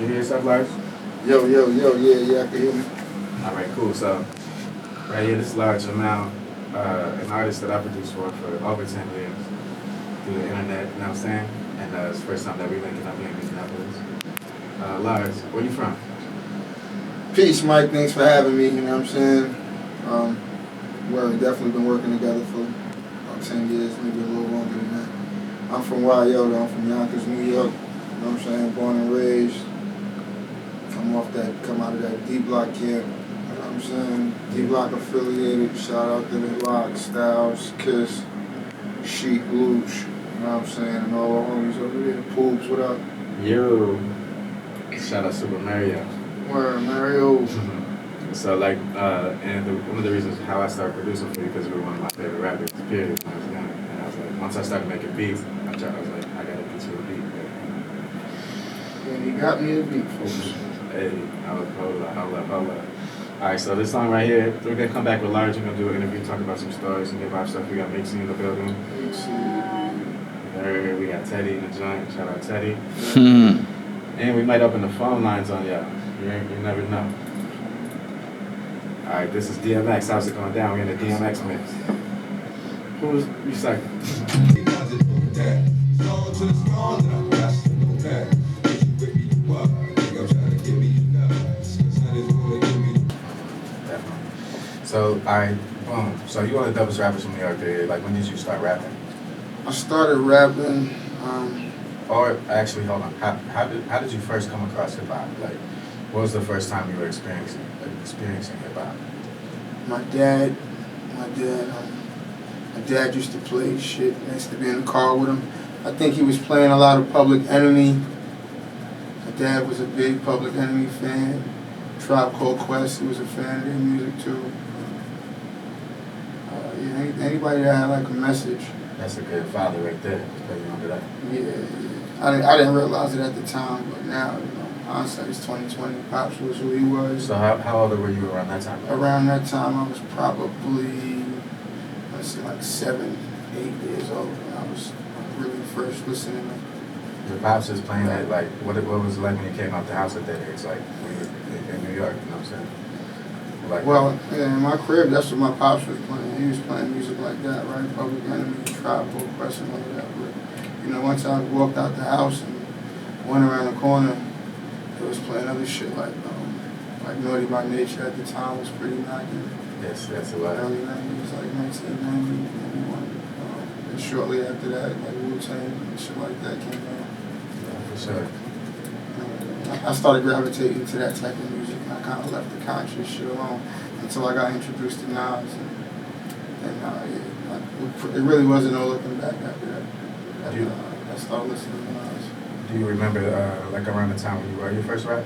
You hear yourself, Lars? Yeah, I can hear me. All right, cool. So, right here, this is Large Amount, an artist that I produced for over 10 years through the internet, you know what I'm saying? And it's the first time that we're linking up here in Minneapolis. Lars, where you from? Peace, Mike. Thanks for having me. You know what I'm saying? We've definitely been working together for about 10 years, maybe a little longer than that. I'm from YO, I'm from Yonkers, New York. You know what I'm saying? Born and raised. Come out of that D-Block camp. You know what I'm saying? D-Block affiliated. Shout out to the Lock, Styles, Kiss, Chic, Loosh. You know what I'm saying? And all our homies over there. Poops, what up? Yo. Shout out Super Mario. Word, Mario. So one of the reasons how I started producing for you, because you were one of my favorite rappers, period, when I was young. And I was like, once I started making beats, I was like, I gotta get you a beat, man. And he got me a beat, folks. Hey, hold up. Alright, so this song right here, we're gonna come back with Large, we're gonna do an interview, talk about some stories, some hip-hop stuff. We got Mixie in the building. There, we got Teddy in the joint, shout out Teddy. And we might open the phone lines on y'all. You never know. Alright, this is DMX. How's it going down? We're in the DMX mix. Who's you second? So, alright, boom. So you one of the dopest rappers from New York, dude. Like, when did you start rapping? I started rapping. Or actually, hold on. How did you first come across hip hop? Like, what was the first time you were experiencing hip hop? My dad used to play shit. I used to be in the car with him. I think he was playing a lot of Public Enemy. My dad was a big Public Enemy fan. Tribe Called Quest, he was a fan of their music too. Anybody that had like a message. That's a good father right there. Put you under that. Yeah. I didn't realize it at the time, but now, hindsight is 2020. Pops was who he was. So how old were you around that time? Around that time, I was probably, like 7, 8 years old when I was really first listening. Your pops was playing it, like, what was it like when you came out the house at that age? Like, when you were in New York, you know what I'm saying? Like, well, yeah, in my crib, that's what my pops was playing. He was playing music like that, right? Public Enemy, Tribe Called Quest, and all of that. But, once I walked out the house and went around the corner, it was playing other shit like Naughty by Nature at the time was pretty knocking. Yes, it was. Early 90s, like 1990, 91. And shortly after that, like Wu-Tang and shit like that came out. Yeah, for sure. I started gravitating to that type of music, and I kind of left the conscious shit alone until I got introduced to Nas. It really wasn't no looking back after that. I started listening to Nas. Do you remember, like, around the time when you wrote your first rap?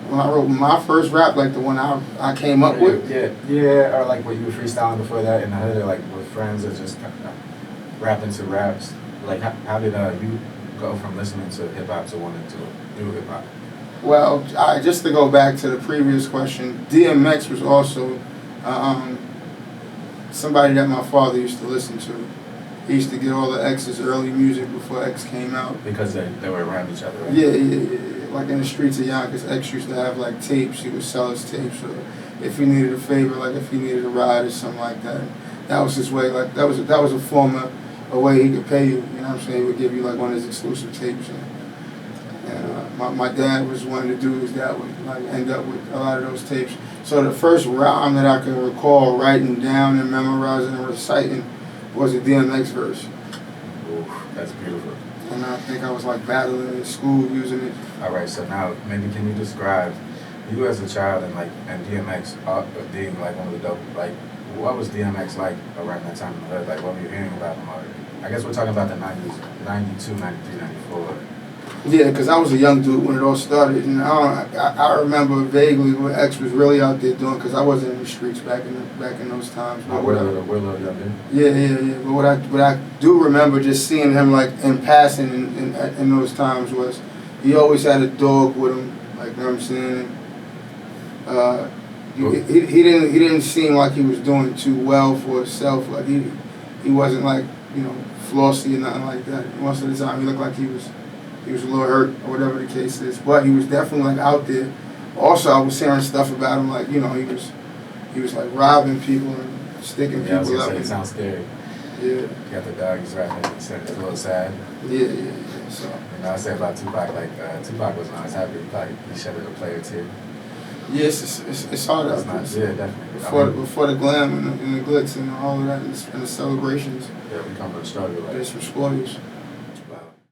When I wrote my first rap, like the one I came up with? Yeah, or like what you were freestyling before that in the hood, or like with friends, or just rapping to raps. Like, how did you go from listening to hip-hop to wanting to do hip-hop? Well, just to go back to the previous question, DMX was also somebody that my father used to listen to. He used to get all the X's early music before X came out. Because they were around each other, right? Yeah. Like in the streets of Yonkers, X used to have like tapes. He would sell his tapes. So if he needed a favor, like if he needed a ride or something like that, that was his way. Like that was a form of a way he could pay you. You know what I'm saying? He would give you like one of his exclusive tapes. And my dad was one of the dudes that would like end up with a lot of those tapes. So the first rhyme that I can recall writing down and memorizing and reciting was a DMX verse. Ooh, that's beautiful. And I think I was like battling in school using it. All right, so now maybe can you describe you as a child and DMX being like one of the dope, like what was DMX like around that time in the hood? Like what were you hearing about him? I guess we're talking about the 90s, 92, 93, 94. Yeah, because I was a young dude when it all started, and I remember vaguely what X was really out there doing, because I wasn't in the streets back in those times. But we're a little younger. Yeah. But what I do remember just seeing him like in passing in those times was he always had a dog with him, like, you know what I'm saying. He didn't seem like he was doing too well for himself. Like he wasn't like flossy or nothing like that. Most of the time he looked like he was he was a little hurt or whatever the case is. But he was definitely like out there. Also, I was hearing stuff about him like, you know, he was like robbing people and sticking Yeah, I was people gonna up. say, it sounds scary. Yeah. You got the dog, he's rapping, it's a little sad. Yeah. So. You know, I say about Tupac, like, Tupac was not as happy, like, he shedded a player too. Yeah, it's hard out there. Yeah, definitely. Before the glam and the glitz and all of that and the celebrations. Yeah, we come from the struggle. Like, there's some spoilers.